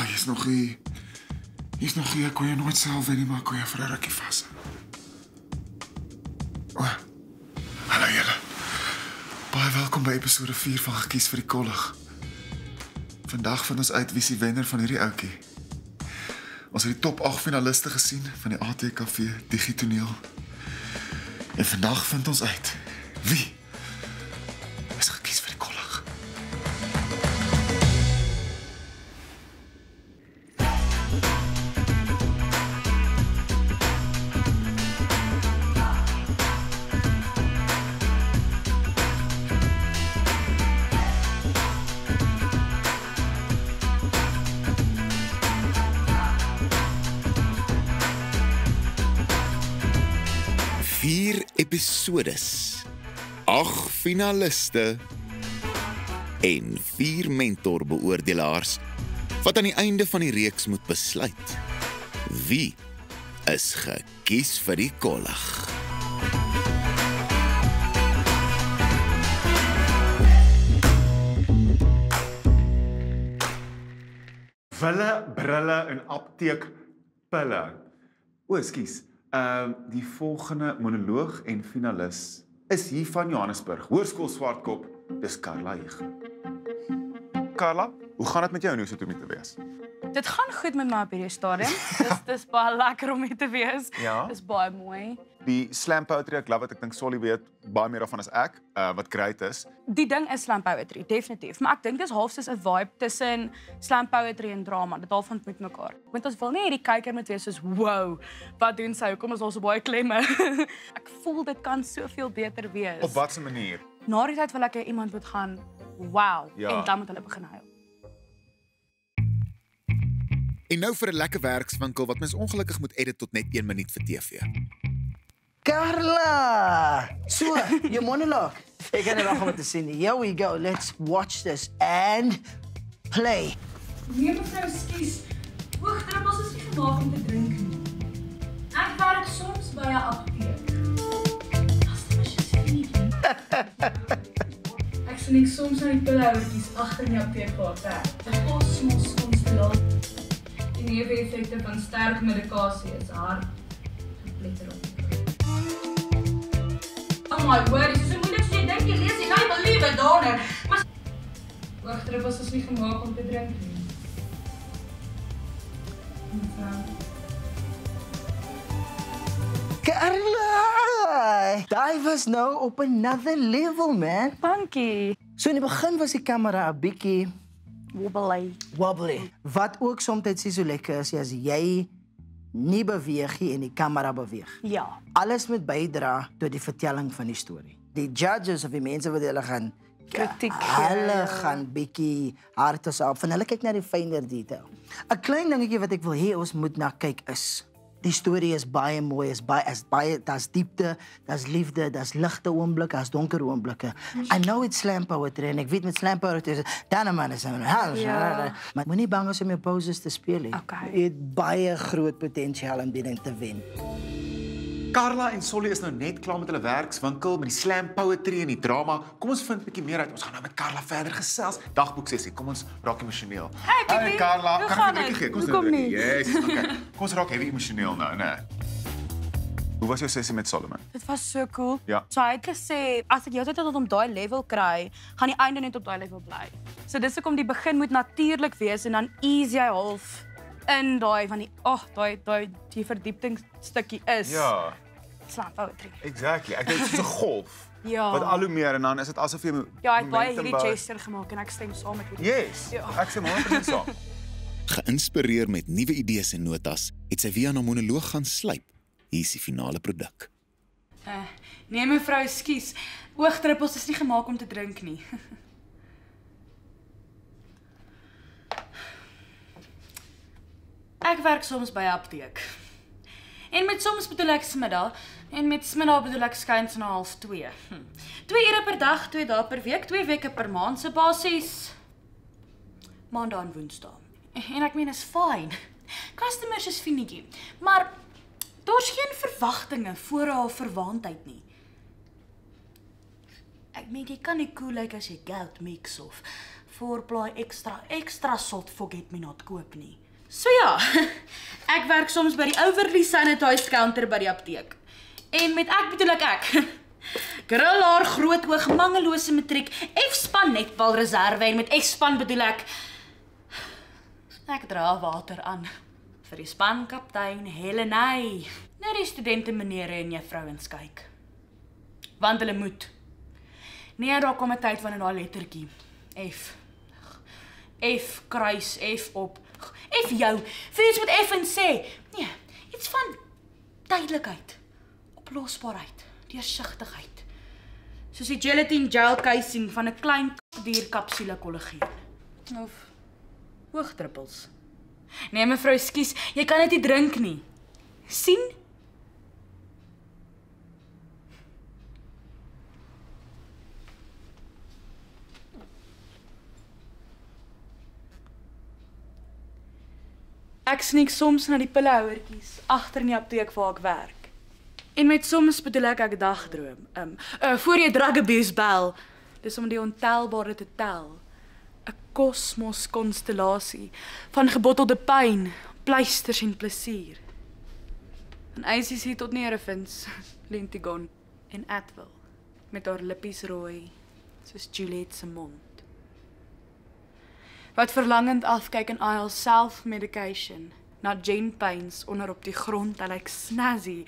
Jy's nog hier. Jy's nog hier, ek kon jy nooit self weet nie, maar kon jy vir 'n rukkie vas. Hallo julle. Baie welkom by episode 4 van Gekies vir die Kollig. Vandag vind ons uit wie die wenner van hierdie ouetjie. Ons het die top 8 finaliste gesien van die ATKV Digitoneel. En vandag vind ons uit wie is gekies vir die Kollig. Episodes, 8 finaliste en 4 mentorbeoordelaars wat aan die einde van die reeks moet besluit wie is gekies vir die Kollig. Wille, brille en apteekpille. Ekskuus. Die volgende monoloog en finalis is hier van Johannesburg, Hoërskool Swartkop, dis Carla Hugo. Carla, hoe gaan dit met jou en hoe is dit om hier te wees? Dit gaan goed met my op hierdie stadium. Dis baie lekker om hier te wees. Ja. Dis baie mooi. Die slam poetry, ek love it, ek dink Solly weet baie meer daarvan as ek, wat great is. Die ding is slam poetry, definitief. Maar ek dink dis half soos 'n vibe tussen slam poetry en drama. Dit half met mekaar. Want ons wil nie hierdie kyker moet wees soos, wow, wat doen sy? Hoekom is daar so baie klemme? Ek voel dit kan soveel beter wees. Op watter manier? Na die tyd wil ek iemand moet gaan, wow, Ja. en dan moet hulle begin huil. En nou vir 'n lekker werkswinkel wat mens ongelukkig moet edit tot net 1 minuut vir TV. Carla! So, your monologue. Ek gaan er nog wat te sê nie. Here we go. Let's watch this and play. Nee mevrou, skus. Hoogdruppels is nie gemaak om te drink nie. Ek werk soms by 'n apteek. As dit mens sê nie. Ek sien ek soms aan die pillehouertjies agter in die apteek gehad werk. Dit kos mos ons te laat. Die neeweffekte van sterk medikasie is hard gepletter op. Oh my word, dit is so moeilik as jy dink jy lees, jy kan nie believe it, Donner. Maar hoogdruppels is nie gemaak om te drink nie. Carla! Daai was nou op another level, man. Dankie. So in die begin was die kamera 'n bietjie Wobbly. Wat ook soms so lekker is as jy nie beweeg nie en die kamera beweeg. Ja. Alles moet bydra tot die vertelling van die storie. Die judges of die mense wat hulle gaan Kritiek. hulle gaan bietjie hard is op van hulle kyk na die fynere detail. 'n Klein dingetjie wat ek wil hê ons moet na kyk is die storie is baie mooi, is baie daar's diepte, daar's liefde, daar's ligte oomblikke, daar's donker oomblikke. I know it's slam poetry en ek weet met slam poetry dan man is maar moenie bang wees om jou poses te speel nie. Okay. Jy het baie groot potensiaal om die ding te wen. Carla en Solly is nou net klaar met hulle werkswinkel, met die slam poetry en die drama. Kom ons vind 'n bietjie meer uit. Ons gaan nou met Carla verder gesels. Dagboek sessie. Kom ons raak emosioneel. Hey, Kippie. Carla, Hoe kan gaan ek 'n dit? bietjie gee? Kom ons Hoekom doen dit. nie? Yes, okay. Kom ons raak heavy emosioneel nou, né? Hoe was jou sessie met Solomon? Dit was so cool. Ja. So hy het gesê as ek heeltyd tot om daai level kry, gaan die einde net op daai level bly. So dis hoekom die begin moet natuurlik wees en dan ease jy half in daai van die die verdiepingsstukkie is. Ja, Slam poetry. exactly. Ek dink dit is 'n golf. Ja. Wat al hoe meer en dan is dit asof jy Ja, hy het baie momentum hierdie bou. gesture gemaak en ek stem saam met hierdie. Yes. Ja. Ek sê 100% saam. Geïnspireer met nuwe idees en notas, het sy via 'n monoloog gaan slyp. Hier is die finale produk. Nee mevrou, skus. Oogdruppels is nie gemaak om te drink nie. Ek werk soms by 'n apteek. En met soms bedoel ek smiddag en met smiddag bedoel ek skuins na 1:30. 2 ure per dag, 2 dae per week, 2 weke per maand se basis. Maandag en Woensdae. En ek meen is fyn. Customers is finetjie, maar daar's geen verwagtinge voor haar verwaandheid nie. Ek meen jy kan nie cool lyk as jy goud mix of voorplaai extra salt forget-me-not koop nie. So ja, ek werk soms by die overly sanitized counter by die apteek. En met ek bedoel ek. Grillhaar, groot oog, mangelose matriek, F-span netbal reserve en met F-span bedoel ek dra water aan vir die spankaptein Helenay. Nou die studente menere en juffrouens kyk. Want hulle moet. Nee, daar kom 'n tyd wanneer daai lettertjie F kruis F op. F jou. Vir iets met F en sê. Nee, iets van duidelikheid, oplosbaarheid, deursigtigheid. Soos die gelatin gel casing van 'n klein dierkapsule kollageen. Of hoogdruppels. Nee, mevrou, skus, jy kan dit nie drink nie. sien? Ek sneek soms na die pillehouertjies agter in die apteek waar ek werk. En met soms bedoel ek dagdroom. Voor jy drug abuse bel, dis om die ontelbare te tel. 'n Kosmos konstellasie van gebottelde pyn, pleisters en plesier. En Isis hier tot Nerevins, Lentigon en Atwell met haar lippies rooi soos Juliet se mond. Wat verlangend afkyk in aisle self-medication, na Jane Paynes onder op die grond, hy lyk snazzy,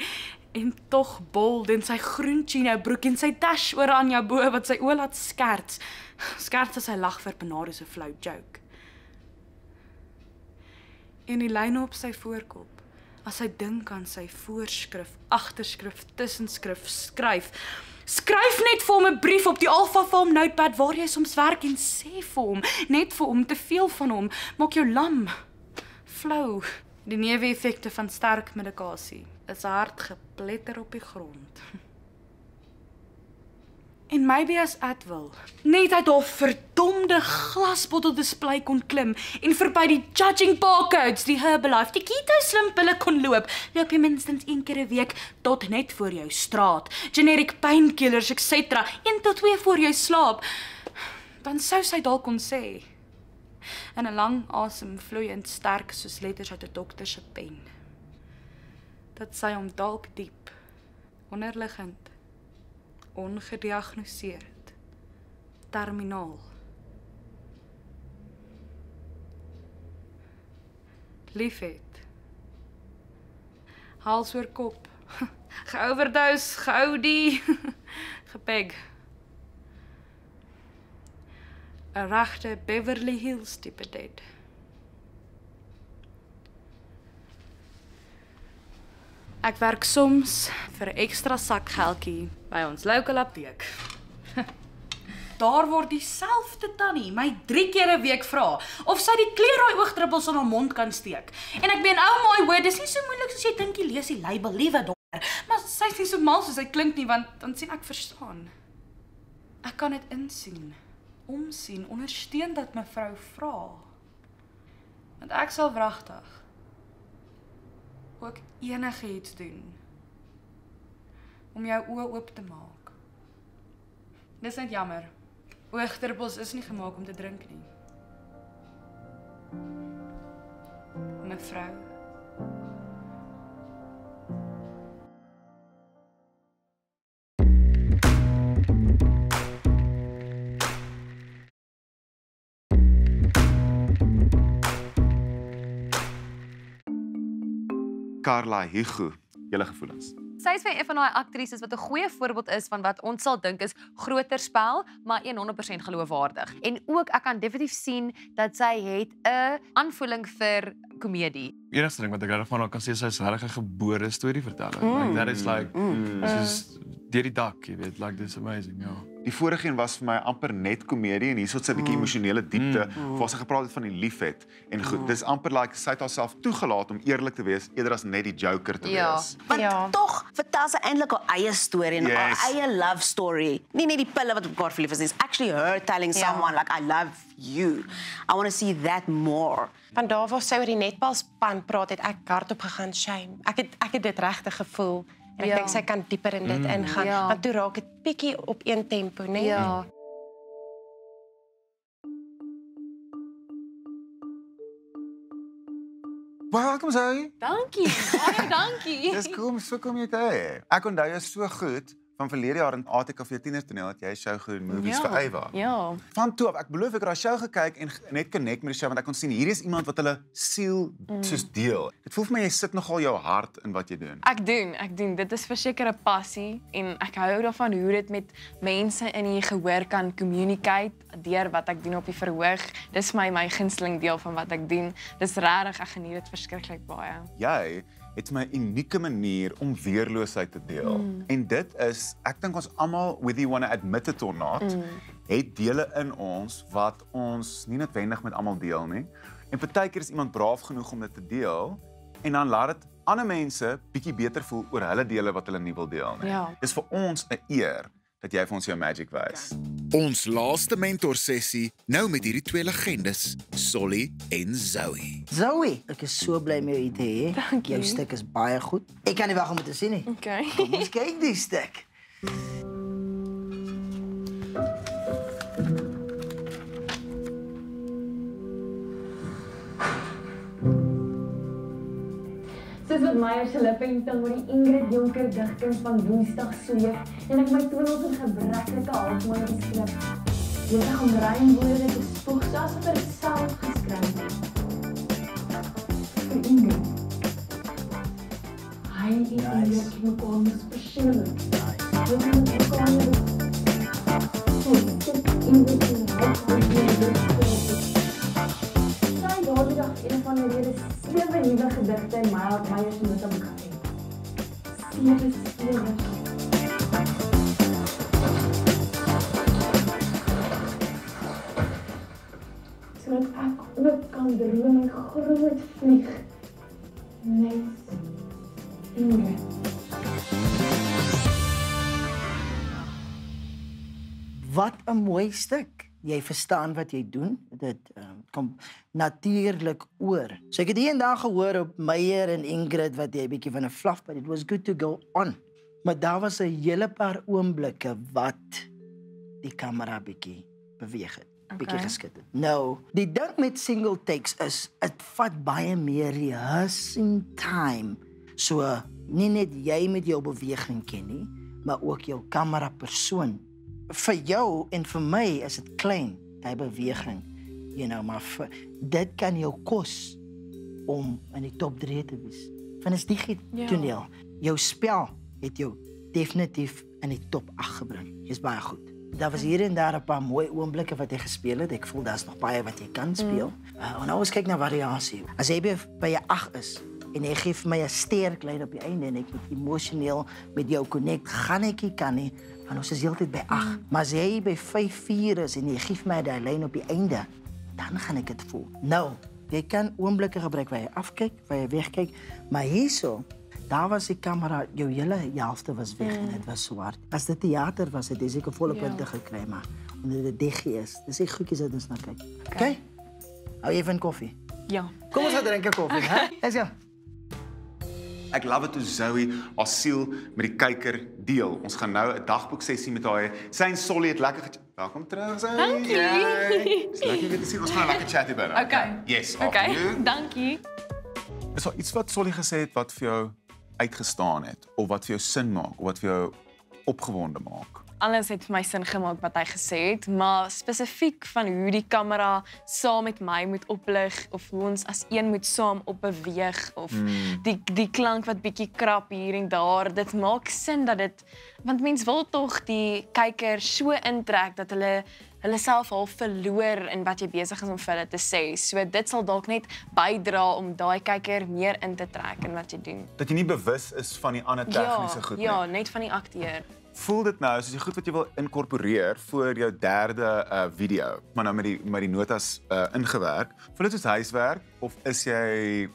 en tog bold in sy groen chino broek en sy dash oor aan jou bo wat sy oë laat skerts. Skerts as sy lag vir Benade se flou joke. En die lyne op sy voorkop, as hy dink aan sy voorskrif, agterskrif, tussenskrif, skryf net vir hom 'n brief op die Alpha Farm notepad waar jy soms werk en sê vir hom, net vir hom, te veel van hom, maak jou lam, flou. Die neeweffekte van sterk medikasie is hard gepletter op die grond. En maybe as Atwell net uit haar verdomde glasbottel display kon klim en verby die judging barcodes, die Herbalife, die keto slimpille kon loop jy minstens 1 keer 'n week tot net voor jou straat, generic painkillers, etc. 1 tot 2 voor jou slaap, dan sou sy dalk kon sê, in 'n lang asem vloeiend sterk soos letters uit 'n dokter se pen, dat sy hom dalk diep, onderliggend, ongediagnoseerd, terminaal. Liefhet. Hals oor kop. Geoverdose, geoudie, gepeg. 'n regte Beverly Hills tipe date. Ek werk soms vir 'n ekstra sak geldjie by ons local apteek. Daar word dieselfde tannie my 3 keer 'n week vra of sy die kleurrooi oogdruppels in haar mond kan steek. En ek meen, oh my word, dis nie so moeilik soos jy dink, jy lees die label, liewe dokter. Maar sy is nie so mal soos sy klink nie, want dan sien ek verstaan. Ek kan dit insien, omsien, ondersteun dat mevrou vra. Want ek sal wragtig ook enige iets doen om jou oë oop te maak. Dis net jammer. Oogdruppels is nie gemaak om te drink nie. Mevrou. Carla Hugo, julle gevoelens. Sy is vir een van daai aktrises wat 'n goeie voorbeeld is van wat ons sal dink is groter spel, maar 100% geloofwaardig. En ook ek kan definitief sien dat sy het 'n aanvoeling vir komedie. Die enigste ding wat ek daarvan kan sê, sy is regtig 'n gebore storieverteller. Like that is like she's deur die dak, jy weet, like this amazing, ja. Die vorige een was vir my amper net komedie en hierso het sy 'n bietjie emosionele diepte waar sy gepraat het van die liefhet. En goed, dis amper like sy het haarself toegelaat om eerlik te wees eerder as net die joker te wees. Want tog vertel sy eintlik haar eie storie en haar eie love story. Nie net die pille wat op mekaar verlief is, it's actually her telling someone like I love you. I want to see that more. Van daar waar sy oor die netbalspan praat, het ek hardop gegaan shame. Ek het dit regtig gevoel. En ek dink sy kan dieper in dit ingaan, want toe raak dit bietjie op een tempo, né? Ja. Welkom Zoe. Dankie. Baie dankie. Dis cool om so kom jy te hê. Ek onthou jou so goed van verlede jaar in ATKV Tienertoneel dat jy 'n show gedoen Movies vir Ava. Ja. Van toe af, ek beloof ek het daai show gekyk en net connect met die show want ek kon sien hier is iemand wat hulle siel soos deel. Dit voel vir my jy sit nogal jou hart in wat jy doen. Ek doen. Dit is verseker 'n passie en ek hou daarvan hoe dit met mense in die gehoor kan communicate deur wat ek doen op die verhoog. Dis my gunsteling deel van wat ek doen. Dis regtig, ek geniet dit verskriklik baie. Jy het my 'n unieke manier om weerloosheid te deel. En dit is, ek dink ons almal, whether you want to admit it or not, het dele in ons wat ons nie noodwendig met almal deel nie. En partykeer is iemand braaf genoeg om dit te deel en dan laat dit ander mense bietjie beter voel oor hulle dele wat hulle nie wil deel nie. Ja. Dis vir ons 'n eer dat jy vir ons jou magic wys. Ons laaste mentorsessie nou met hierdie twee legendes, Solly en Zoe. Zoe, ek is so bly om jou hier te hê. Dankie. Jou stuk is baie goed. Ek kan nie wag om dit te sien nie. Okay. Kom ons kyk die stuk. Soos wat Meyer se lipping oor die Ingrid Jonker digkuns van Woensdag sweef en ek my tonels in gebreklike halfmooi beskryf. Jy het om rymwoorde te spoeg soos vir dit self geskryf het. Vir Ingrid. Hy en Ingrid ken mekaar mos persoonlik. Hulle ken mekaar nie. Ingrid en hy sy daardie een van die rede 7 nuwe gedigte in Meyer se noteboek gehad. 7 skrywe. Sodat ek ook kan droom en groot vlieg. Net Ingrid. Wat 'n mooi stuk. Jy verstaan wat jy doen. Dit kom natuurlik oor. So ek het eendag gehoor op Meyer en Ingrid wat jy 'n bietjie van 'n fluff, but it was good to go on. Maar daar was 'n hele paar oomblikke wat die kamera bietjie beweeg het. Bietjie geskit het. Nou, die ding met single takes is dit vat baie meer rehearsing time. So nie net jy met jou beweging ken nie, maar ook jou kamera persoon. Vir jou en vir my is dit klein, die beweging. Maar dit kan jou kos om in die top 3 te wees. Van is die toneel. Jou spel het jou definitief in die top 8 gebring. Jy's baie goed. Daar was hier en daar 'n paar mooi oomblikke wat jy gespeel het. Ek voel daar's nog baie wat jy kan speel. En nou ons kyk na variasie. As jy by 'n 8 is en jy gee vir my 'n sterklyn op die einde en ek moet emosioneel met jou connect, gaan ek nie kan nie. En ons is heeltyd by 8. Maar as jy by 5-4 is en jy gee my daai lyn op die einde, dan gaan ek dit voel. Nou, jy kan oomblikke gebruik waar jy afkyk, waar jy wegkyk, maar hierso, daar was die kamera, jou hele helfte was weg en dit was swart. As dit teater was, het jy seker volle punte gekry, maar omdat dit diggie is, dis die goedjies wat ons na kyk. Okay? Hou jy van koffie? Ja. Kom ons gaan drink 'n koffie, hè? Let's go. Ek love dit hoe Zoe haar siel met die kyker deel. Ons gaan nou 'n dagboek sessie met haar hê. Sy en Solly het lekker welkom terug, Zoe. Dankie. Dis lekker weer te sien. Ons gaan 'n lekker chat hê binne. Okay. Yes, Okay. after you. Dankie. Is daar iets wat Solly gesê het wat vir jou uitgestaan het of wat vir jou sin maak of wat vir jou opgewonde maak? Alles het vir my sin gemaak wat hy gesê het, maar spesifiek van hoe die kamera saam met my moet oplig of hoe ons as een moet saam opbeweeg of die klank wat bietjie krap hier en daar, dit maak sin dat dit, want mens wil tog die kyker so intrek dat hulle self half verloor in wat jy besig is om vir hulle te sê. So dit sal dalk net bydra om daai kyker meer in te trek in wat jy doen. Dat jy nie bewus is van die ander tegniese goed nie. Ja, net van die akteur. Voel dit nou soos die goed wat jy wil inkorporeer vir jou derde video, maar nou met die notas ingewerk. Voel dit soos huiswerk of is jy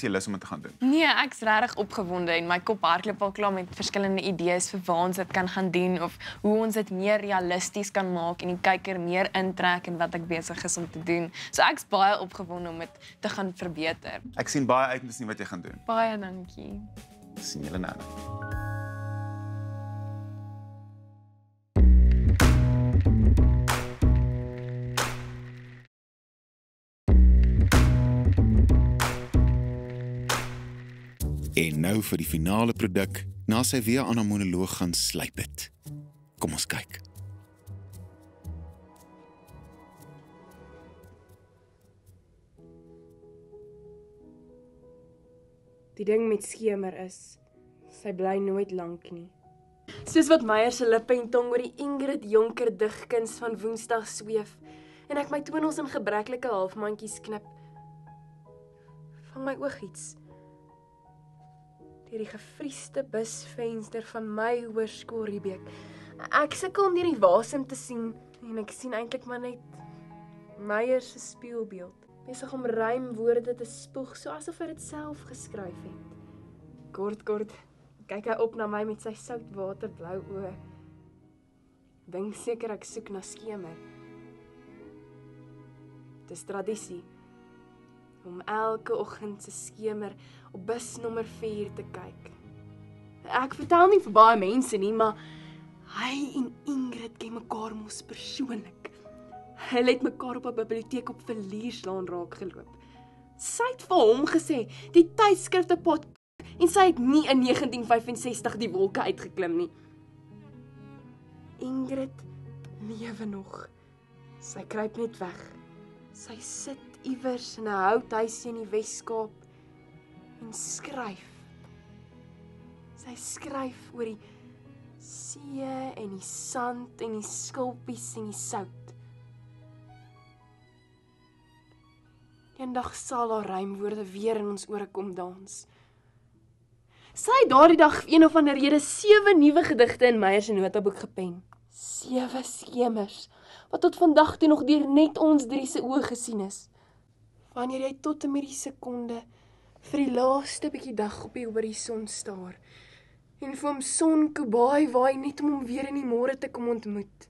lus om dit te gaan doen? Nee, ek's regtig opgewonde en my kop hardloop al klaar met verskillende idees vir waar ons dit kan gaan doen of hoe ons dit meer realisties kan maak en die kyker meer intrek in wat ek besig is om te doen. So ek's baie opgewonde om dit te gaan verbeter. Ek sien baie uit om te sien wat jy gaan doen. Baie dankie. Sien julle nou. En nou vir die finale produk, na sy weer aan 'n monoloog gaan slyp het. Kom ons kyk. Die ding met Skemer is, sy bly nooit lank nie. Soos wat Meyer se lippe en tong oor die Ingrid Jonker digkuns van Woensdag sweef, en ek my tonels in gebreklike halfmandjies knip, vang my oog iets. Deur die gefriesde busvenster van my hoërskool Riebeek. Ek sukkel om deur die wasem te sien, en ek sien eintlik maar net Meyer se spieelbeeld. Besig om rymwoorde te spoeg, so asof hy dit self geskryf het. Kort, kyk hy op na my met sy soutwaterblou oë. Dink seker ek soek na Skemer. Dit is tradisie, om elke oggend se Skemer op bus nommer 4 te kyk. Ek vertel nie vir baie mense nie, maar hy en Ingrid ken mekaar mos persoonlik. Hulle het mekaar op 'n biblioteek op Villierslaan raak geloop. Sy het vir hom gesê, die tydskrifte pot, en sy het nie in 1965 die wolke uitgeklim nie. Ingrid lewe nog. Sy kruip net weg. Sy sit iewers in 'n houthuisie in die Wes-Kaap en skryf. Sy skryf oor die see en die sand en die skulpies en die sout. Eendag sal haar rymwoorde weer in ons ore kom dans. Sy het daardie dag een of ander rede 7 nuwe gedigte in Meyer se notaboek gepen. 7 skemers, wat tot vandag toe nog deur net ons 3 se oë gesien is. Wanneer jy tot en met die sekonde vir die laaste bietjie dag op die horison staar, en vir hom son Kubai waai net om hom weer in die môre te kom ontmoet.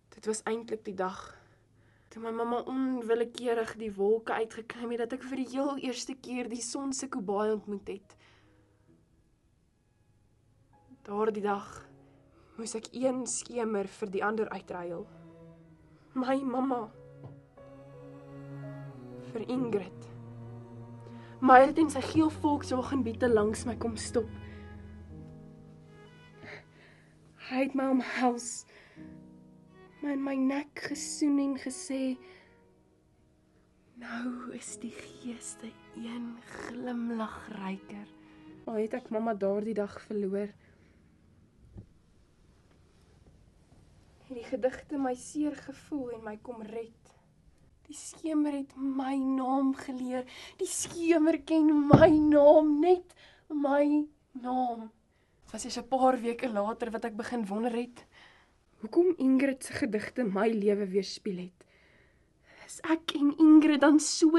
Dit was eintlik die dag toe my mamma onwillekeurig die wolke uitgeklim het, dat ek vir die heel eerste keer die son se Kubai ontmoet het. Daardie dag moes ek een skemer vir die ander uitruil. My mamma vir Ingrid. Meyer het in sy geel Volkswagen Beetle langs my kom stop. Hy het my omhels, my in my nek gesoen en gesê, nou is die geeste een glimlag ryker. Al het ek mamma daardie dag verloor. Het die gedigte my seer gevoel en my kom red. Die skemer het my naam geleer. Die skemer ken my naam, net my naam. Was eers 'n paar weke later wat ek begin wonder het, hoekom Ingrid se gedigte my lewe weerspieël het. Is ek en Ingrid dan so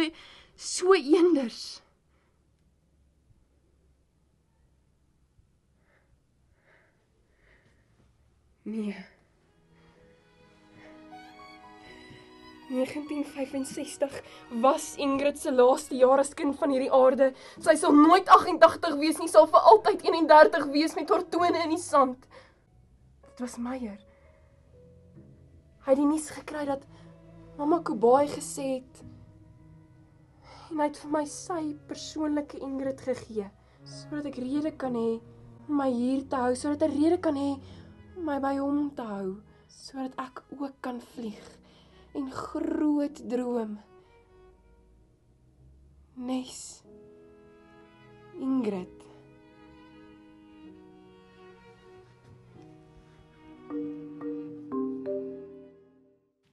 eenders? Nee. 1965 was Ingrid se laaste jaar as kind van hierdie aarde. Sy sal nooit 88 wees nie, sal vir altyd 31 wees met haar tone in die sand. Dit was Meyer. Hy het die nuus gekry dat mamma Kubai gesê het, en hy het vir my sy persoonlike Ingrid gegee, sodat ek rede kan hê om my hier te hou, sodat ek rede kan hê om my by hom te hou, sodat ek ook kan vlieg en groot droom. Nes Ingrid.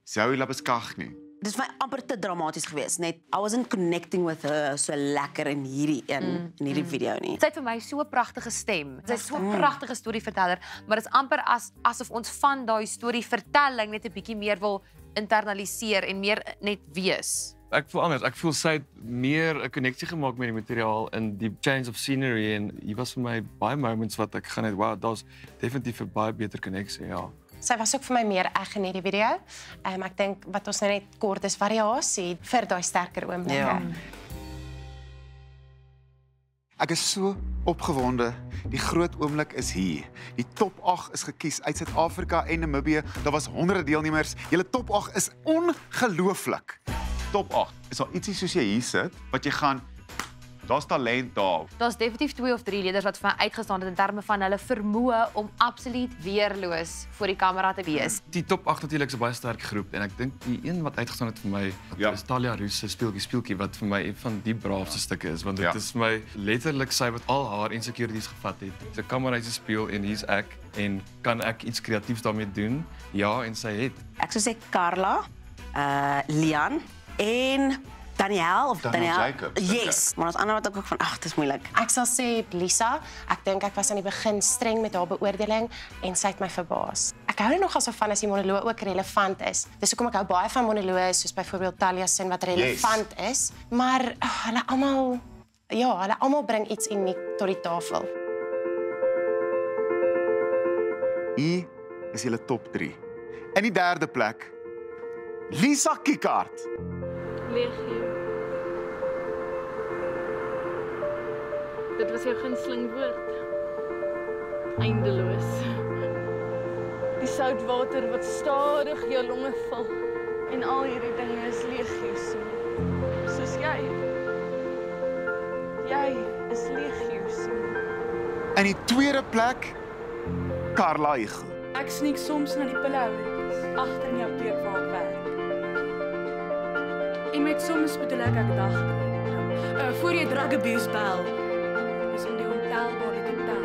Sou jy laat beskag nie. Dit is vir my amper te dramaties geweest, net I wasn't connecting with her so lekker in hierdie in hierdie video nie. Sy het vir my so 'n pragtige stem. Sy is so 'n pragtige storieverteller, maar dit is amper asof ons van daai storievertelling net 'n bietjie meer wil internaliseer en meer net wees. Ek voel anders. Ek voel sy het meer 'n konneksie gemaak met die materiaal in die change of scenery en hier was vir my baie moments wat ek gaan net wow, daar's definitief 'n baie beter konneksie, ja. Sy was ook vir my meer eg in hierdie video. Ek dink wat ons nou net kort is variasie vir daai sterker oomblikke. Ja. Ek is so opgewonde. Die groot oomblik is hier. Die top 8 is gekies uit Suid-Afrika en Namibië. Daar was honderde deelnemers. Julle top 8 is ongelooflik. Top 8 is al ietsie soos jy hier sit wat jy gaan Daar's talent daar. Daar's definitief 2 of 3 leerders wat vir my uitgestaan het in terme van hulle vermoë om absoluut weerloos voor die kamera te wees. Die top 8 natuurlik is 'n baie sterk groep en ek dink die een wat uitgestaan het vir my is Talia Roos se speeltjie wat vir my een van die braafste stukke is want dit is vir my letterlik sy wat al haar insecurities gevat het. Sy kamera is speel en hier's ek en kan ek iets kreatiefs daarmee doen? Ja, en sy het. Ek sou sê Carla, Lian en Daniel of Daniel Jacob. Yes, maar ons ander wat ek ook van ag, dis moeilik. Ek sal sê Lisa, ek dink ek was aan die begin streng met haar beoordeling en sy het my verbaas. Ek hou nogal so van as die monoloog ook relevant is. Dis hoekom ek hou baie van monoloë soos byvoorbeeld Talia se wat relevant is, maar hulle almal bring iets uniek tot die tafel. Hier is julle top 3. In die derde plek, Lisa Kikart. Legio. Dit was jou gunsteling woord. Eindeloos. Die soutwater wat stadig jou longe vul. En al hierdie dinge is legio so. Soos jy. Jy is legio so. In die tweede plek, Carla Hugo. Ek sneek soms na die pillehouers agter in die apteek waar ek werk. En met soms bedoel ek dagdroom. Voor jy drug abuse bel, is om die ontelbare te tel.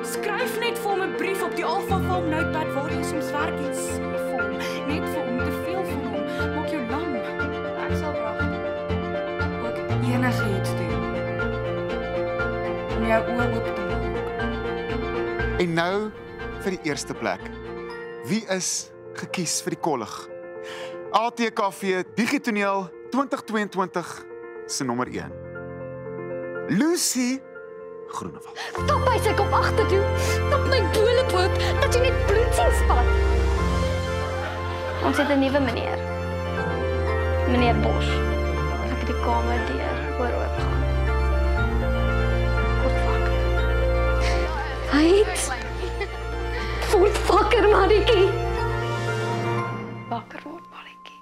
Skryf net vir hom 'n brief op die Alpha Film notepad waar jy soms werk iets vir hom. Net vir hom te veel van hom. Maak jou lam. Ek sal wag. Ook enigiets doen. Om jou oë oop te maak. En nou vir die eerste plek. Wie is gekies vir die kollig? ATKV Digitoneel 2022 se nommer 1. Lucy Groenewald. Stap hy sy kop agtertoe. Stap my bole oop dat jy net bloed sien spat. Ons het 'n nuwe meneer. Meneer Bosch. Ek het die kamer deur oor oopgaan. Kort wakker. Hy voel wakker, Maritjie. Wakker word, Maritjie.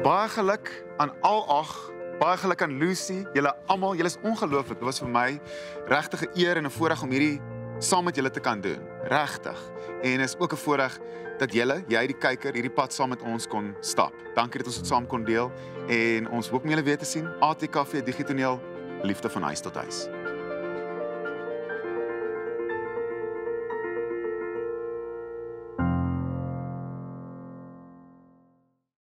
Baie geluk aan al 8. Baie geluk aan Lucy. Julle almal, julle is ongelooflik. Dit was vir my regtig 'n eer en 'n voorreg om hierdie saam met julle te kan doen. Regtig. En is ook 'n voorreg dat jy die kyker, hierdie pad saam met ons kon stap. Dankie dat ons dit saam kon deel en ons hoop om julle weer te sien. ATKV Digitoneel, liefde van huis tot huis.